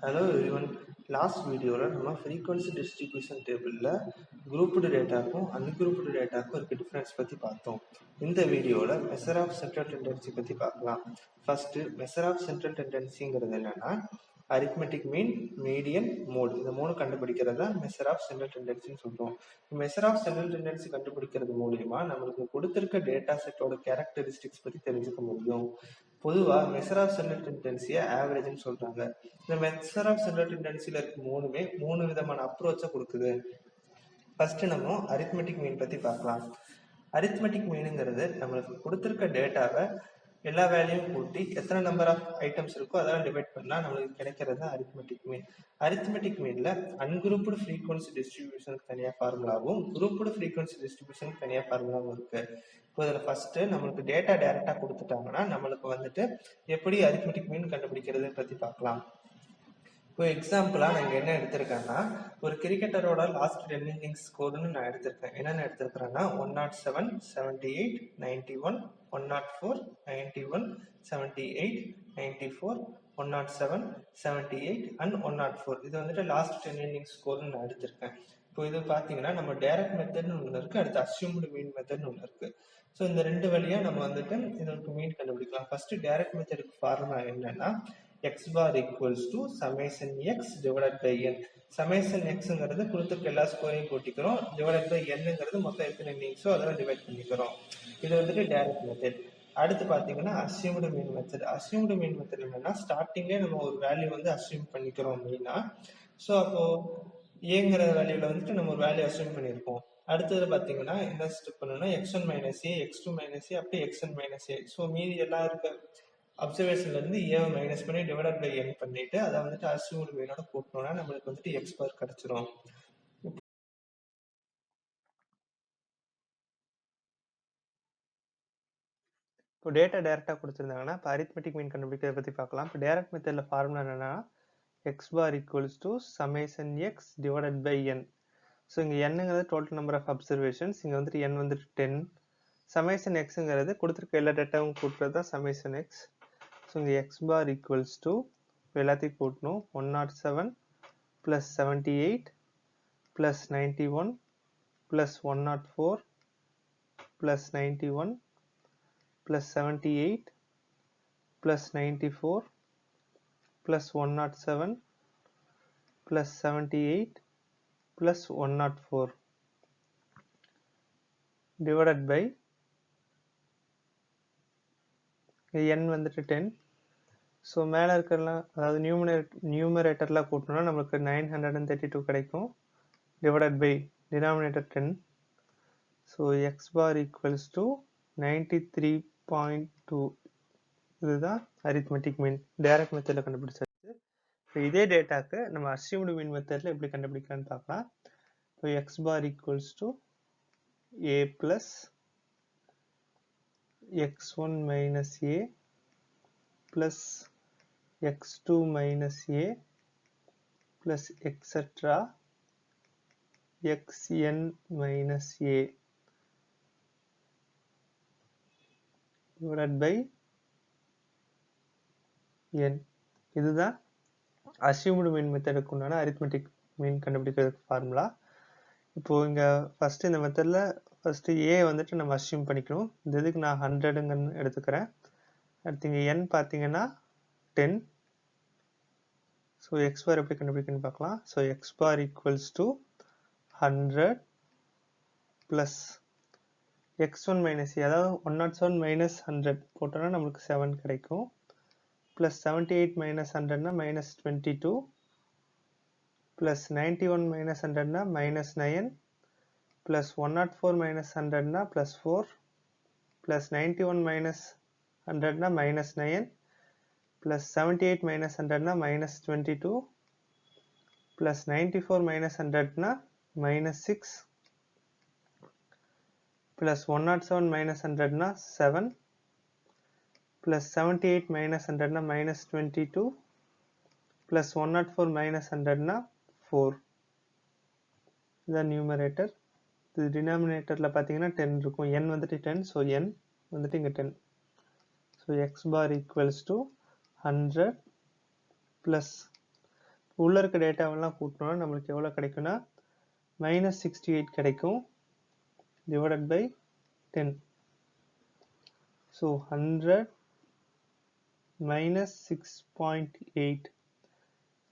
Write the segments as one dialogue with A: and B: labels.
A: Hello everyone. Last video நம்ம frequency distribution table grouped டேட்டாக்கும் ungrouped டேட்டாக்கும் இருக்க difference பத்தி பார்த்தோம். இந்த வீடியோல measure of central tendency பத்தி பார்க்கலாம். ஃபர்ஸ்ட் measure of central tendencyங்கிறது என்னன்னா arithmetic mean, median, mode இந்த மூணு கண்டுபிடிக்கிறது தான் measure of central tendencyன்னு சொல்றோம். measure of central tendency கண்டுபிடிக்கிறது மூலமா நம்மளுக்கு கொடுத்திருக்க டேட்டா செட்டோட கேரக்டரிஸ்டிக்ஸ் பத்தி தெரிஞ்சுக்க முடியும். பொதுவா measure of central tendency ஆவரேஜ்னு சொல்றாங்க. இந்த measure of central tendencyல இருக்க மூணு விதமான அப்ரோச்சை கொடுக்குது. ஃபர்ஸ்ட் நம்ம arithmetic mean பத்தி பார்க்கலாம். arithmetic meanங்கிறது நம்மளுக்கு கொடுத்திருக்க டேட்டாவை எல்லா வேல்யூவும் கூட்டி எத்தனை நம்பர் ஆஃப் ஐட்டம்ஸ் இருக்கோ அதெல்லாம் டிவைட் பண்ணா நம்மளுக்கு கிடைக்கிறது தான் arithmetic mean. arithmetic meanல ungrouped frequency distributionக்கு தனியா ஃபார்முலாவும் grouped frequency distributionக்கு தனியா ஃபார்முலாவும் இருக்கு. இப்போ இதுல ஃபர்ஸ்ட் நம்மளுக்கு டேட்டா டைரக்டா கொடுத்துட்டாங்கன்னா நம்மளுக்கு வந்துட்டு எப்படி arithmetic mean கண்டுபிடிக்கிறது பத்தி பார்க்கலாம். இப்போ எக்ஸாம்பிளா நான் இங்க என்ன எடுத்திருக்கேன்னா ஒரு கிரிக்கெட்டரோட லாஸ்ட் 10 இன்னிங்ஸ் ஸ்கோர்னு நான் எடுத்திருக்கேன். என்னென்ன எடுத்திருக்கிறேன்னா 107, 78, 91, 104, 91, 78, 94, 107, 78 and 104. இது வந்துட்டு லாஸ்ட் 10 இன்னிங்ஸ் ஸ்கோர்னு நான் எடுத்திருக்கேன். இப்போ இது பாத்தீங்கன்னா நம்ம டைரக்ட் மெத்தட்னு ஒன்று இருக்கு, அடுத்து அஸ்யூம்டு மீன் மெத்தட்னு ஒன்று இருக்கு. ஸோ இந்த ரெண்டு வழியா நம்ம வந்துட்டு இதற்கு மீன் கண்டுபிடிக்கலாம். ஃபர்ஸ்ட் டைரக்ட் மெத்தடுக்கு ஃபார்முலா என்னன்னா x bar equals to summation x divided by n. summation xங்கிறது கொடுத்துருக்க எல்லா ஸ்கோரையும் கூட்டிக்கிறோம், divided by nங்கிறது மொத்தம் எத்தனை இன்னிங்ஸோ அதெல்லாம் டிவைட் பண்ணிக்கிறோம். இது வந்துட்டு டைரக்ட் மெத்தட். அடுத்து பாத்தீங்கன்னா அஸ்யூம்டு மீன் மெத்தட். அஸ்யூம்டு மீன் மெத்தட் என்னன்னா ஸ்டார்டிங்லேயே நம்ம ஒரு வேல்யூ வந்து அஸ்யூம் பண்ணிக்கிறோம் அப்படின்னா, ஸோ அப்போ ஏங்கிற வேல்யூல வந்துட்டு நம்ம ஒரு வேல்யூ அஸ்யூம் பண்ணியிருப்போம். அடுத்தது பாத்தீங்கன்னா என்ன ஸ்டெப் பண்ணணும்னா x1 minus a, x2 minus a, அப்படியே xn minus a. ஸோ மீதி எல்லாம் இருக்க அப்சர்வேஷன்ல இருந்து ஏவை மைனஸ் பண்ணி டிவைட் பை n பண்ணிட்டு அதை வந்துட்டு அஸ்யூம்டு மீனோட கூட்டணும்னா நம்மளுக்கு வந்துட்டு எக்ஸ் பார் கிடைச்சிரும். இப்போ டேட்டா டைரக்டா கொடுத்துருந்தாங்கன்னா இப்போ அரித்மெட்டிக் மீன் கண்டுபிடிக்கிறத பத்தி பார்க்கலாம். இப்போ டைரக்ட் மெத்தட்ல ஃபார்முலா என்னன்னா x bar equals to summation x divided by n. So இங்கே என்னங்கிறது டோட்டல் நம்பர் ஆஃப் அப்சர்வேஷன்ஸ், இங்கே வந்துட்டு n வந்துட்டு 10. சமேஷன் எக்ஸுங்கிறது கொடுத்துருக்க எல்லா டேட்டாவும் கூட்டுறது தான் சமேஷன் எக்ஸ். ஸோ இங்கே எக்ஸ் பார் ஈக்குவல்ஸ் டு எல்லாத்தையும் கூட்டணும் 107 plus 78 plus 91 plus 104 plus 91 plus 78 plus 94 plus 107 plus 78 plus 104 divided by n வந்துட்டு 10. ஸோ மேலே இருக்கிறலாம் அதாவது நியூமரேட்டர்லாம் கூட்டணும்னா நம்மளுக்கு 932 கிடைக்கும், divided by denominator 10. So x bar equals to 93.2. இதுதான் அரித்மெட்டிக் மீன் டைரக்ட் மெத்தடில் கண்டுபிடிச்சாச்சு. இப்போ இதே டேட்டாக்கு நம்ம அஸ்யூம்டு மீன் மெத்தடில் எப்படி கண்டுபிடிக்கலான்னு பார்க்கலாம். இப்போ x bar equals to a plus x1 minus a plus x2 minus a plus etc xn minus a divided by n. இதுதான் அஸ்யூம்டு மீன் மெத்தடுக்கு உண்டான அரித்மெட்டிக் மீன் கண்டுபிடிக்கிறதுக்கு ஃபார்முலா. இப்போ இங்க ஃபர்ஸ்ட் இந்த மெத்தட்ல ஃபர்ஸ்ட் a வந்துட்டு நம்ம அஸ்யூம் பண்ணிக்கணும். இந்த இதுக்கு நான் 100ங்கன்னு எடுத்துக்கிறேன். அடுத்து இங்க n பாத்தீங்கன்னா 10. ஸோ எக்ஸ் பார் எப்படி கண்டுபிடிக்கணும்னு பார்க்கலாம். So x bar equals to 100 plus x1 minus அதாவது 107 மைனஸ் 100 போட்டோம்னா நம்மளுக்கு 7 கிடைக்கும். பிளஸ் 78 மைனஸ் 100னா மைனஸ் 22 பிளஸ் 91 மைனஸ் 100னா மைனஸ் 9 பிளஸ் 104 மைனஸ் 100னா பிளஸ் 4 பிளஸ் 91 மைனஸ் 100னா மைனஸ் 9 பிளஸ் 78 மைனஸ் 100னா மைனஸ் 22 பிளஸ் 94 மைனஸ் 100னா மைனஸ் 6 பிளஸ் 107 மைனஸ் 100னா 7 பிளஸ் 78 மைனஸ் 100னா மைனஸ் 22 பிளஸ் 104 மைனஸ் 100னா 4. இதுதான் நியூமரேட்டர். இது டினாமினேட்டர்ல பார்த்தீங்கன்னா 10 இருக்கும், n வந்துட்டு 10. ஸோ n வந்துட்டு இங்கே 10. So x bar equals to 100 plus உள்ள இருக்க டேட்டாவெல்லாம் கூட்டினோம்னா நம்மளுக்கு எவ்வளோ கிடைக்கும்னா -68 கிடைக்கும் டிவைடட் பை 10. ஸோ 100 -6.8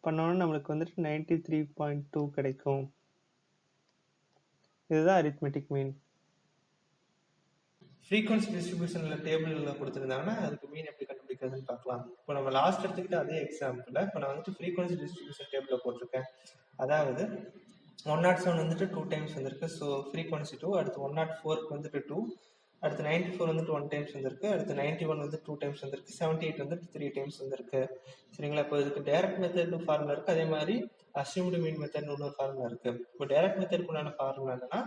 A: பண்ணோம்னா நம்மளுக்கு வந்துட்டு 93.2 கிடைக்கும். இதுதான் அரித்மெட்டிக் மீன். ஃப்ரீக்வன்சி டிஸ்ட்ரிபியூஷன்ல டேபிள்ல கொடுத்துருந்தாங்கன்னா அதுக்கு மீன் எப்படி கண்டுபிடிக்கிறதுன்னு பார்க்கலாம். இப்போ நம்ம லாஸ்ட் எடுத்துக்கிட்ட அதே எக்ஸாம்பிள் இப்போ நான் வந்துட்டு ஃப்ரீக்வன்சி டிஸ்ட்ரிபியூஷன் டேபிள்ல போட்டிருக்கேன். அதாவது 107 வந்துட்டு 2 டைம்ஸ் வந்திருக்கு. So frequency 2. அடுத்து 104க்கு வந்துட்டு 2. அடுத்து 94 வந்துட்டு 1 டைம்ஸ் வந்திருக்கு. அடுத்து 91 வந்து 2 டைம்ஸ் வந்திருக்கு. 78 வந்துட்டு 3 டைம்ஸ் வந்திருக்கு. சரிங்களா? இப்போ இதுக்கு டைரக்ட் மெத்தட்னு ஃபார்முலா இருக்கு. அதே மாதிரி அஸ்யூம்டு மீன் மெத்தட்னு இன்னொரு ஃபார்முலா இருக்கு. இப்போ டைரக்ட் மெத்தட்க்கு உண்டான ஃபார்முலா என்னன்னா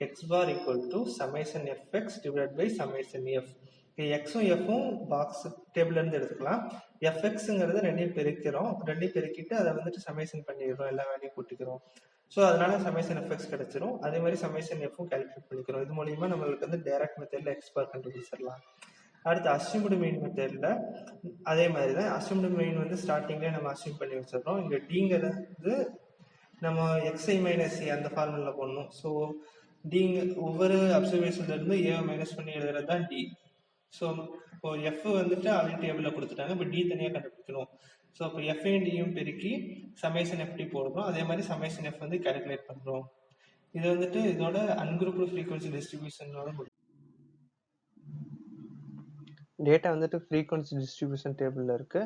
A: x bar equal to summation fx divided by summation f. எக்ஸும் எஃப்பும் பாக்ஸ் டேபிள்ல இருந்து எடுத்துக்கலாம். எஃப்எக்ஸுங்கிறது ரெண்டையும் பெருக்கிட்டு அதை வந்துட்டு சமேஷன் பண்ணிடுறோம், எல்லா வேலையும் கூட்டிக்கிறோம். ஸோ அதனால சமேஷன் எஃப்எக்ஸ் கிடைச்சிரும். அதே மாதிரி சமேஷன் எஃப்பும் கால்குலேட் பண்ணிக்கிறோம். இது மூலியமா நம்மளுக்கு வந்து டைரக்ட் மெத்தட்ல எக்ஸ் பார் கண்டுபிடிச்சிடலாம். அடுத்து அஸ்யூம்டு மீன் மெத்தட்ல அதே மாதிரி தான். அஸ்யூம்டு மீன் வந்து ஸ்டார்டிங்லேயே நம்ம அஸ்யூம் பண்ணி வச்சிடறோம். இங்கே டிங்கிறது நம்ம எக்ஸ்ஐ மைனஸ் ஏ அந்த ஃபார்முலா போடணும். ஸோ டிங்க ஒவ்வொரு அப்சர்வேஷன்ல இருந்து ஏ மைனஸ் பண்ணி எழுதுறது தான் டி. ஸோ இப்போ எஃப் வந்துட்டு ஆல்ரெடி டேபிளில் கொடுத்துட்டாங்க. இப்போ டி தனியாக கண்டுபிடிக்கணும். ஸோ இப்போ எஃப்ஐயும் டியும் பெருக்கி சமேஷன் எஃப்டி போடுறோம். அதே மாதிரி சமேஷன் எஃப் வந்து கால்குலேட் பண்ணுறோம். இது வந்துட்டு இதோட அன்குரூப்டு ஃப்ரீக்வன்சி டிஸ்ட்ரிபியூஷனோட டேட்டா வந்துட்டு ஃப்ரீக்வன்சி டிஸ்ட்ரிபியூஷன் டேபிளில் இருக்கு.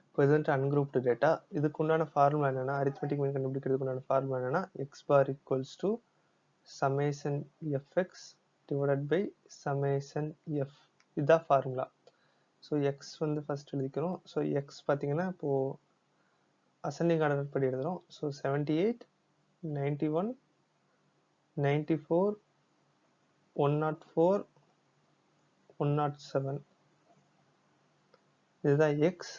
A: இப்போ இது வந்துட்டு அன்குரூப்டு டேட்டா. இதுக்கு உண்டான ஃபார்முலா என்னன்னா, அரித்மெட்டிக் மீன் கண்டுபிடிக்கிறதுக்கு உண்டான ஃபார்முலா என்னன்னா x bar equals to summation f x divided by summation f. இதுதான் ஃபார்முலா. ஸோ எக்ஸ் வந்து ஃபர்ஸ்ட் எழுதிக்கிறோம். ஸோ எக்ஸ் பார்த்தீங்கன்னா இப்போது அசெண்டிங் ஆர்டர் படி எழுதுகிறோம். ஸோ 78, 91, 94, 104, 107 இதுதான் எக்ஸ்.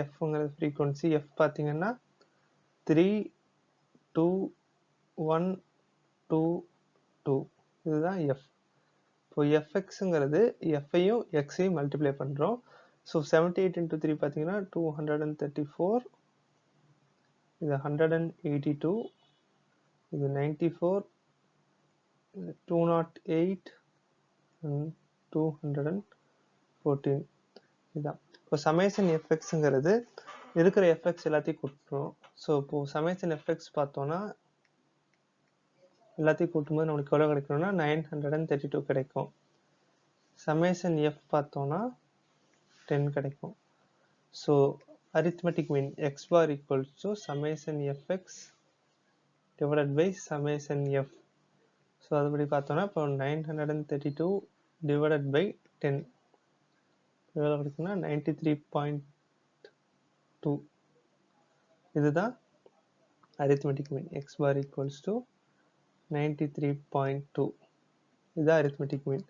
A: எஃப்ங்கிறது ஃப்ரீக்வன்சி. எஃப் பார்த்தீங்கன்னா 3, 2, 1, 2, 2 இதுதான் எஃப். இப்போ எஃப்எக்ஸுங்கிறது எஃப்ஐயும் எக்ஸையும் மல்டிப்ளை பண்ணுறோம். ஸோ 78 into 3 பார்த்தீங்கன்னா 234, இது 182, இது 94, இது 208 and 214 இதுதான். இப்போ சமேஷன் எஃப்எக்ஸுங்கிறது இருக்கிற எஃப்எக்ஸ் எல்லாத்தையும் கூட்டுறோம். ஸோ இப்போ சமேஷன் எஃப்எக்ஸ் பார்த்தோன்னா எல்லாத்தையும் கூட்டும்போது நம்மளுக்கு எவ்வளோ கிடைக்கணும்னா 932 கிடைக்கும். சமேஷன் எஃப் பார்த்தோன்னா 10 கிடைக்கும். So arithmetic mean x bar equals to summation fx divided by summation f. So அதுபடி பார்த்தோன்னா இப்போ 932 divided by 10 எவ்வளோ கிடைக்குன்னா 93.2. இதுதான் arithmetic mean x bar equals to 93.2. இதுதான் arithmetic mean.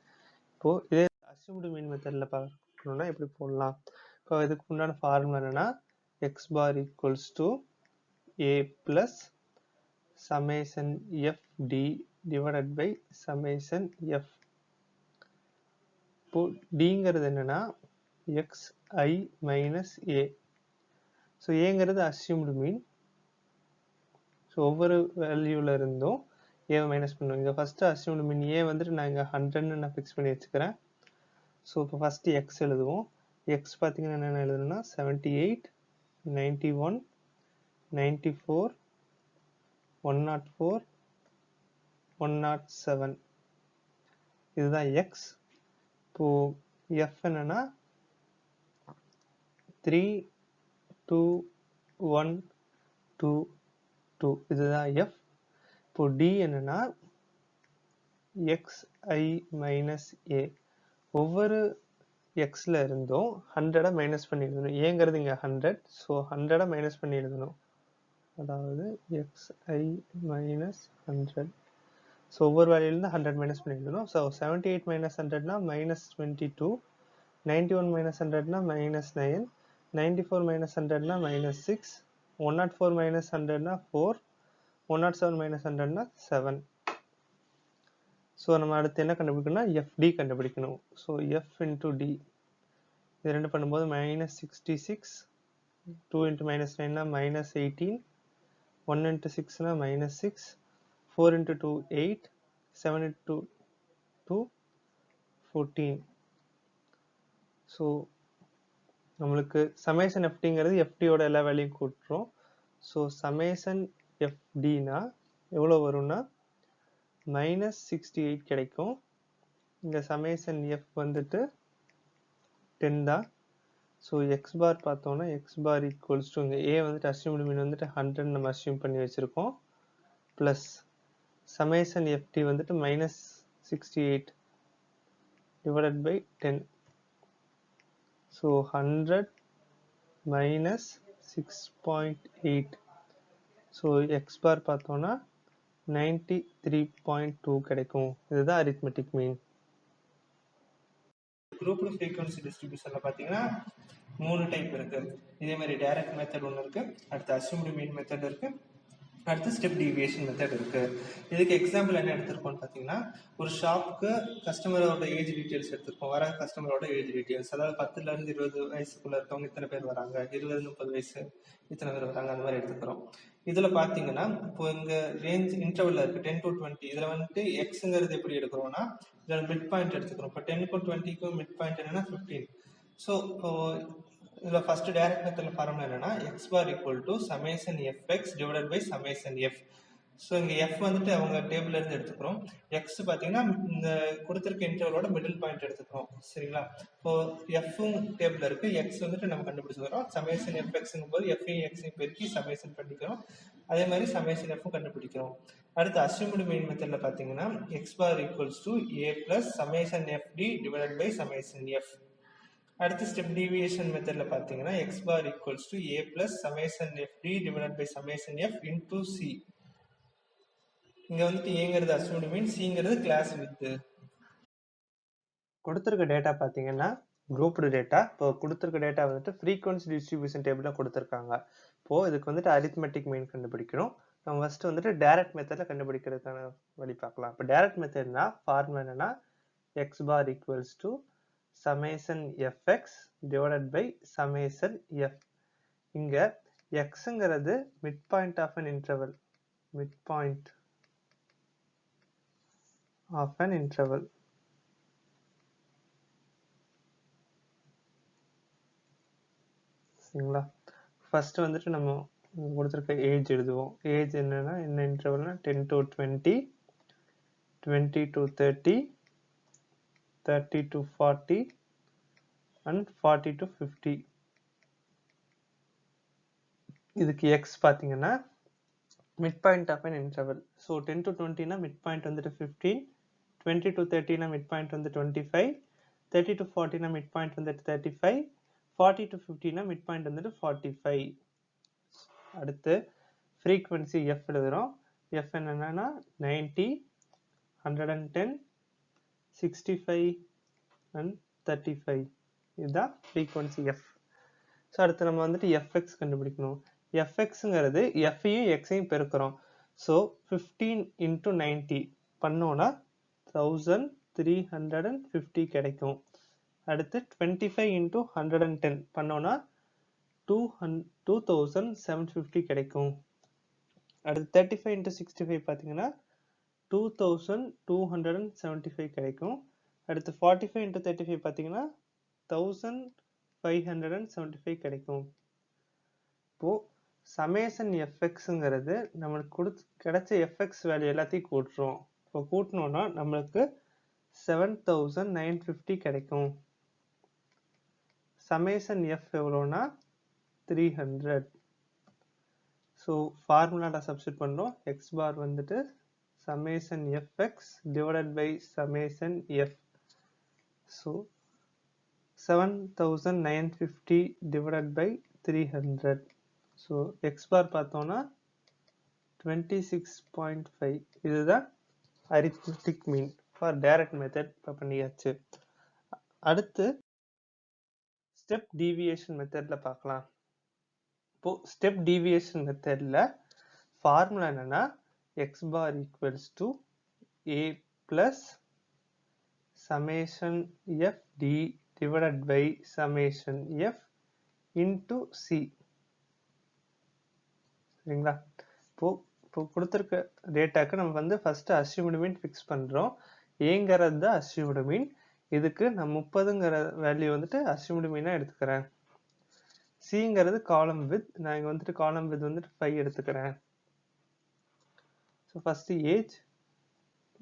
A: இப்போது இதே assumed mean மெத்தடில் பார்க்கணுன்னா எப்படி போடலாம்? இப்போ இதுக்கு உண்டான ஃபார்முலா என்னன்னா x bar equals to a plus summation f d divided by summation f. இப்போ டிங்கிறது என்னன்னா x i minus a. So ஏங்கிறது அஸ்யூம்டு மீன். ஸோ ஒவ்வொரு வேல்யூவில் இருந்தும் ஏவை மைனஸ் பண்ணுவோம். இங்கே ஃபஸ்ட்டு அஸ்யூம்டு மீன் ஏ வந்துட்டு நான் இங்கே 100ன்னு நான் ஃபிக்ஸ் பண்ணி வச்சுக்கிறேன். ஸோ இப்போ ஃபஸ்ட்டு எக்ஸ் எழுதுவோம். எக்ஸ் பார்த்தீங்கன்னா என்னென்ன எழுதுனா 78, 91, 94, 104, 107 இதுதான் எக்ஸ். இப்போது எஃப் என்னன்னா 3, 2, 1, 2, 2 இதுதான் எஃப். இப்போ டி என்னன்னா எக்ஸ் ஐ மைனஸ் ஏ. ஒவ்வொரு எக்ஸில் இருந்தும் 100 மைனஸ் பண்ணி எழுதணும். ஏங்கிறது இங்கே 100. ஸோ 100 மைனஸ் பண்ணி எழுதணும். அதாவது எக்ஸ் ஐ மைனஸ் 100. ஸோ ஒவ்வொரு வேல்யூலேருந்து 100 மைனஸ் பண்ணி எழுதணும். ஸோ 78 மைனஸ் 100னா -22, 91 மைனஸ் 100னா -9, 94 மைனஸ் 100னா -6, 104 மைனஸ் 100னா 4, 107 மைனஸ் 100னா 7. ஸோ நம்ம அடுத்து என்ன கண்டுபிடிக்கணும்னா எஃப்டி கண்டுபிடிக்கணும். ஸோ எஃப் இன்டூ டி இது ரெண்டு பண்ணும்போது -66, 2 into -9னா -18, 1 into 6 na minus 6, 4 into 2 8, 7 into 2 14. So நம்மளுக்கு சமேஷன் எஃப்டிங்கிறது எஃப்டியோட எல்லா வேல்யூயும் கூட்டுறோம். ஸோ சமேஷன் எஃப்டினா எவ்வளோ வரும்னா -68 கிடைக்கும். இங்கே சமேஷன் எஃப் வந்துட்டு 10 தான். ஸோ எக்ஸ் பார் பார்த்தோம்னா எக்ஸ் பார் ஈக்குவல்ஸ் டு இங்கே ஏ வந்துட்டு அஸ்யூம்டு மீன் வந்துட்டு 100 நம்ம அஸ்யூம் பண்ணி வச்சுருக்கோம். ப்ளஸ் சமேஷன் எஃப்டி வந்துட்டு -68 divided by 10. So 100 minus 6.8. So x bar பார்த்தோம்னா 93.2 கிடைக்கும். இதுதான் அரித்மெட்டிக் மீன். குரூப்டு ஃப்ரீக்வன்சி டிஸ்ட்ரிபியூஷன்ல பார்த்தீங்கன்னா 3 டைப் இருக்கு. இதே மாதிரி டைரக்ட் மெத்தட் ஒன்று இருக்கு, அடுத்து அஸ்யூம்டு மீன் மெத்தட் இருக்கு, அடுத்து ஸ்டெப் டீவியேஷன் மெத்தட் இருக்கு. இதுக்கு எக்ஸாம்பிள் என்ன எடுத்திருக்கோம்னு பார்த்தீங்கன்னா, ஒரு ஷாப்புக்கு கஸ்டமரோட ஏஜ் டீட்டெயில்ஸ் எடுத்திருக்கோம். வர கஸ்டமரோட ஏஜ் டீட்டெயில்ஸ், அதாவது 10ல இருந்து 20 வயசுக்குள்ள இருக்கவங்க இத்தனை பேர் வராங்க, 20-30 வயசு இத்தனை பேர் வராங்க, அந்த மாதிரி எடுத்துக்கிறோம். இதுல பாத்தீங்கன்னா இப்போ இங்க ரேஞ்ச் இன்டர்வல்ல இருக்கு 10 to 20. இதுல வந்துட்டு எக்ஸ்ங்கிறது எப்படி எடுக்கிறோம்னா இதுல மிட் பாயிண்ட் எடுத்துக்கிறோம். இப்போ 10க்கும் 20க்கும் மிட் பாயிண்ட் என்னன்னா 15. ஸோ இப்போ இதுல ஃபர்ஸ்ட் டைரக்ட் மெத்தட்ல ஃபார்முலா என்னன்னா x bar equal to summation f x divided by summation f. So இங்க எஃப் வந்துட்டு அவங்க டேபிள்ல இருந்து எடுத்துக்கிறோம். எக்ஸ் பாத்தீங்கன்னா இந்த கொடுத்திருக்க இன்டர்வலோட மிடில் பாயிண்ட் எடுத்துக்கிறோம். சரிங்களா? இப்போ எஃப்பும் டேபிள்ல இருக்கு, எக்ஸ் வந்துட்டு நம்ம கண்டுபிடிச்சுக்கிறோம். சமேஷன் எஃப் எக்ஸ்ங்கும் போது எஃப்ஐயும் எக்ஸையும் பெருக்கி சமேஷன் பண்ணிக்கிறோம். அதே மாதிரி சமேஷன் எஃப்பும் கண்டுபிடிக்கிறோம். அடுத்து அஸ்யூம்டு மீன் மெத்தட்ல பாத்தீங்கன்னா x bar equals to a plus summation f d divided by summation f. அடுத்து ஸ்டெப் டீவியேஷன் மெத்தட்ல பாத்தீங்கன்னா x bar equals to a plus summation f d divided by summation f into c. இங்க வந்துட்டு ஏங்கிறது assumed mean, சிங்கிறது class width. கொடுத்திருக்க data பாத்தீங்கன்னா grouped data. இப்போ கொடுத்திருக்க டேட்டா வந்துட்டு ஃப்ரீக்வன்சி டிஸ்ட்ரிபியூஷன் டேபிள்ல கொடுத்திருக்காங்க. இப்போ இதுக்கு வந்துட்டு அரித்மெட்டிக் மீன் கண்டுபிடிக்கணும். நம்ம ஃபர்ஸ்ட் வந்துட்டு டைரக்ட் மெத்தட்ல கண்டுபிடிக்கிறதுக்கான வழி பார்க்கலாம். இப்போ டைரக்ட் மெத்தட்னா ஃபார்முலா என்னன்னா x bar equals to summation fx divided by summation f. இங்க xங்கிறது midpoint of an interval, midpoint of an interval. சரிங்களா? ஃபர்ஸ்ட் வந்துட்டு நம்ம கொடுத்திருக்க ஏஜ் எழுதுவோம். ஏஜ் என்னன்னா என்ன இன்டர்வல்னா 10 to 20, 20 to 30, 30 to 40 and 40 to 50. இதுக்கு x பாத்தீங்கன்னா midpoint of an interval. So 10 to 20 னா midpoint வந்துட்டு 15, 20 to 30 னா midpoint வந்து 25, 30 to 40 னா midpoint வந்துட்டு 35, 40 to 50 னா midpoint வந்துட்டு 45. அடுத்து frequency f எழுதுறோம். f என்னன்னா 90, 110, 65 and 35. இதுதான் frequency f. ஸோ அடுத்து நம்ம வந்துட்டு fx கண்டுபிடிக்கணும். fxங்கிறது f-ஐயும் x-ஐயும் பெருக்கிறோம். ஸோ 15 into 90 பண்ணோம்னா 1350 கிடைக்கும். அடுத்து 25 into 110 பண்ணோம்னா 2750 கிடைக்கும். அடுத்து 35 into 65 பார்த்தீங்கன்னா 2275 கிடைக்கும். அடுத்து 45 into 35 பார்த்தீங்கன்னா 1575 கிடைக்கும். இப்போ சமேஷன் எஃப்எக்ஸ்ங்கிறது நம்மளுக்கு கிடைச்ச எஃப்எக்ஸ் வேல்யூ எல்லாத்தையும் கூட்டுறோம். இப்போ கூட்டினோம்னா நம்மளுக்கு 7950 கிடைக்கும். சமேஷன் எஃப் எவ்வளோனா 300. ஸோ ஃபார்முலால சப்ஸ்டிட் பண்ணோம். எக்ஸ் பார் வந்துட்டு summation f x divided by summation f. So 7950 divided by 300. So x bar பார்த்தோம்னா 26.5. இதுதான் arithmetic mean for direct method. இப்போ பண்ணியாச்சு. அடுத்து ஸ்டெப் டீவியேஷன் மெத்தட்ல பார்க்கலாம். இப்போ ஸ்டெப் டீவியேஷன் மெத்தட்ல ஃபார்முலா என்னன்னா x bar equals to a plus summation f d divided by summation f into c. சரிங்களா? இப்போ கொடுத்துருக்க டேட்டாக்கு நம்ம வந்து ஃபர்ஸ்ட் அஸ்யூம்டு மீன் ஃபிக்ஸ் பண்ணுறோம். ஏங்கிறது தான் அஸ்யூம்டு மீன். இதுக்கு நான் 30ங்கிற வேல்யூ வந்துட்டு அஸ்யூம்டு மீனாக எடுத்துக்கிறேன். சிங்கிறது காலம் வித், நான் இங்கே வந்துட்டு காலம் வித் வந்துட்டு 5 எடுத்துக்கிறேன். ஸோ ஃபஸ்ட்டு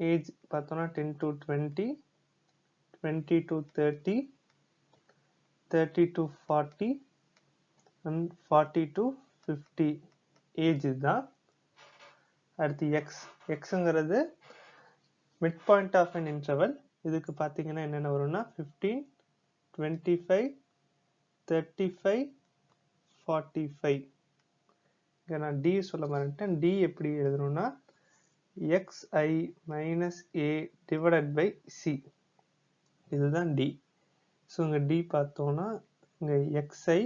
A: ஏஜ் பார்த்தோன்னா 10 to 20, 20 to 30, 30 to 40 and 40 to 50 age தான். அடுத்து எக்ஸுங்கிறது mid point of an interval. இதுக்கு பார்த்தீங்கன்னா என்னென்ன வரும்னா 15, 25, 35, 45. இங்கே நான் டி சொல்ல மாட்டேன். டி எப்படி எழுதணும்னா xi minus a divided by c. இதுதான் டி. ஸோ இங்கே டி பார்த்தோன்னா இங்கே xi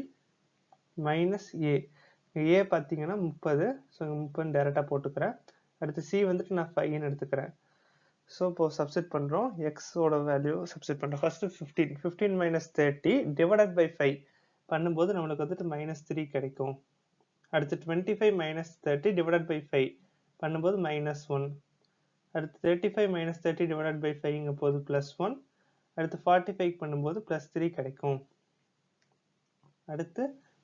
A: minus a. ஏ பார்த்தீங்கன்னா 30. ஸோ இங்கே 30 டேரெக்டாக போட்டுக்கிறேன். அடுத்து சி வந்துட்டு நான் 5ன்னு எடுத்துக்கிறேன். ஸோ இப்போ சப்ஸ்டிட் பண்ணுறோம். எக்ஸோட வேல்யூ சப்ஸ்டிட் பண்ணுறோம். ஃபஸ்ட்டு 15 minus 30 divided by 5 பண்ணும்போது நம்மளுக்கு வந்துட்டு -3 கிடைக்கும். அடுத்து 25 minus 30 divided by 5 பண்ணும்போது -1. அடுத்து 35 minus 30 divided by 5ங்க போது +1. அடுத்து 45 பண்ணும்போது +3 கிடைக்கும். அடுத்து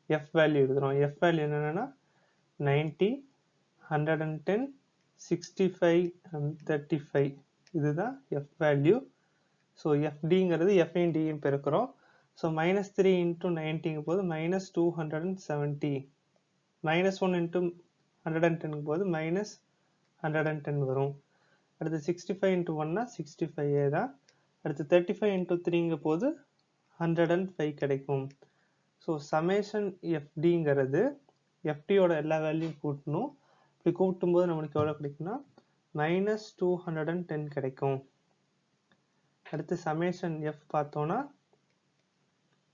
A: f வேல்யூ எழுதுறோம். f வேல்யூ என்னன்னா 90, 110, 65 and 35. இதுதான் f வேல்யூ. ஸோ fdங்கிறது f-யும் d-யும் பெருக்கிறோம். ஸோ -3 into 90ங்க போது -270. -1 into 110ங்க போது -110 வரும். அடுத்து 65 into 1னா 65 தான். அடுத்து 35 into 3ங்க போது 105 கிடைக்கும். ஸோ சமேஷன் fdங்கிறது fdயோட எல்லா வேல்யூயும் கூட்டணும். இப்படி கூட்டும்போது நம்மளுக்கு எவ்வளோ கிடைக்கும்னா -210 கிடைக்கும். அடுத்து சமேஷன் f பார்த்தோன்னா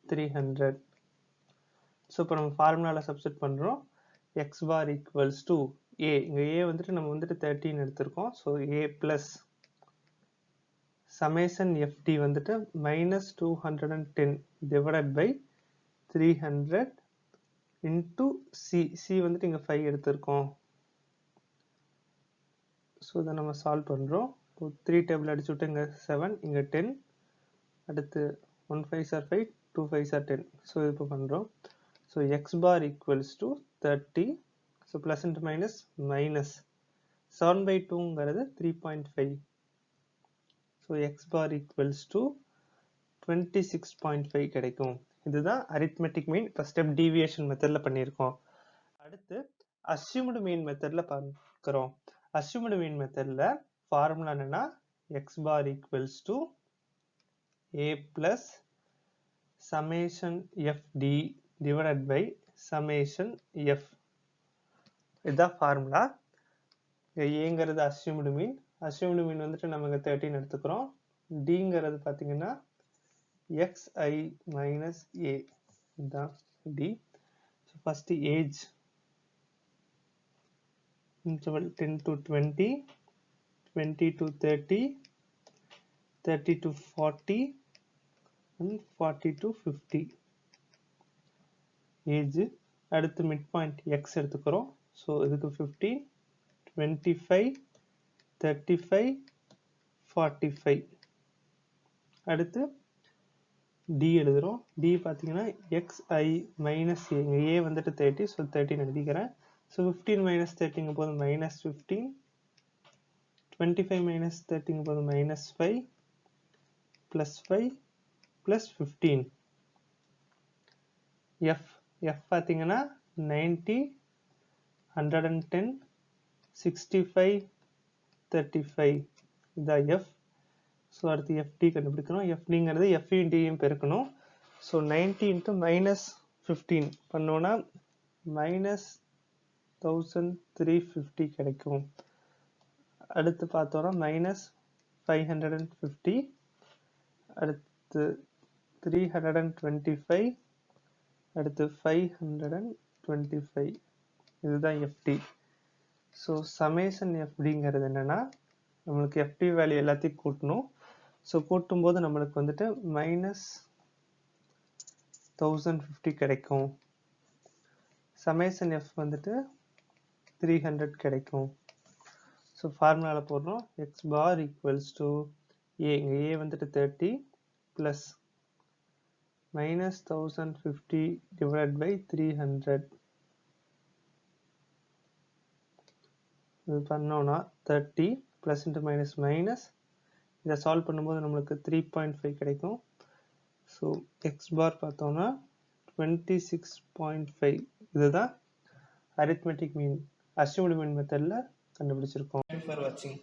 A: 300. ஸோ இப்போ நம்ம ஃபார்முலாவில் சப்ஸ்டிட் பண்ணுறோம். x bar equals to a. இங்கே a வந்துட்டு நம்ம வந்துட்டு 13 எடுத்திருக்கோம். So a plus summation fd வந்துட்டு -210 divided by 300 into c வந்துட்டு இங்கே 5 எடுத்திருக்கோம். ஸோ இதை நம்ம சால்வ் பண்ணுறோம். இப்போ 3 டேபிள் அடிச்சு விட்டு இங்கே 7, இங்கே 10. அடுத்து 1 5s are 5, 2 5s are 10. So இது இப்போ பண்ணுறோம். So x bar equals to 30. So plus into minus 7/2ங்கிறது 3.5. So x bar equals to 26.5 கிடைக்கும். இதுதான் அரித்மெட்டிக் மீன். இப்போ ஸ்டெப் டீவியேஷன் மெத்தடில் பண்ணியிருக்கோம். அடுத்து அஸ்யூம்டு மீன் மெத்தடில் பார்க்குறோம். அஸ்யூம்டு மீன் மெத்தடில் ஃபார்முலா என்னன்னா x bar equals to a plus summation fd divided by summation f. இதுதான் ஃபார்முலா. ஏங்கிறது அஸ்யூம்டு மீன். அஸ்யூம்டு மீன் வந்துட்டு நம்ம இங்கே 13 எடுத்துக்கிறோம். டிங்கிறது பார்த்தீங்கன்னா xi minus a. இதுதான் d. So first age interval 10 to 20, 20 to 30, 30 to 40 and 40 to 50 age. அடுத்து மிட் பாயிண்ட் x எடுத்துக்கிறோம். ஸோ இதுக்கு 15, 25, 35, 45. அடுத்து டி எழுதுகிறோம். டி பார்த்தீங்கன்னா xi minus a. இங்கே a வந்துட்டு 30, ஸோ 13 எழுதிக்கிறேன். ஸோ 15 minus 30ங்க போது -15, 25 minus 30ங்க போது -5, +5, +15. f பார்த்தீங்கன்னா 90, 110, 65, 35. இதுதான் f. ஸோ அடுத்து fd கண்டுபிடிக்கணும். fdங்கிறது f-யும் d-யும் பெருக்கணும். ஸோ 90 into -15 பண்ணோன்னா -1350 கிடைக்கும். அடுத்து பார்த்தோன்னா -550. அடுத்து 325. அடுத்து 525. இதுதான் fd. ஸோ சமேஷன் fdங்கிறது என்னன்னா நம்மளுக்கு fd வேல்யூ எல்லாத்தையும் கூட்டணும். ஸோ கூட்டும்போது நம்மளுக்கு வந்துட்டு -1050 கிடைக்கும். சமேஷன் f வந்துட்டு 300 கிடைக்கும். ஸோ ஃபார்முலாவில் போடுறோம் எக்ஸ் பார் ஈக்குவல்ஸ் டு ஏ, இங்கே ஏ வந்துட்டு 30 ப்ளஸ் மைனஸ் 1050 டிவைட் பை 300. இது பண்ணோன்னா 30 ப்ளஸ் இன்ட்டு மைனஸ் மைனஸ், இதை சால்வ் பண்ணும்போது நம்மளுக்கு 3.5 கிடைக்கும். ஸோ எக்ஸ் பார் பார்த்தோன்னா 26.5. இதுதான் அரித்மெட்டிக் மீன் அஸ்யூம்டு மீன் மெத்தடில் கண்டுபிடிச்சிருக்கோம். Thank you for watching.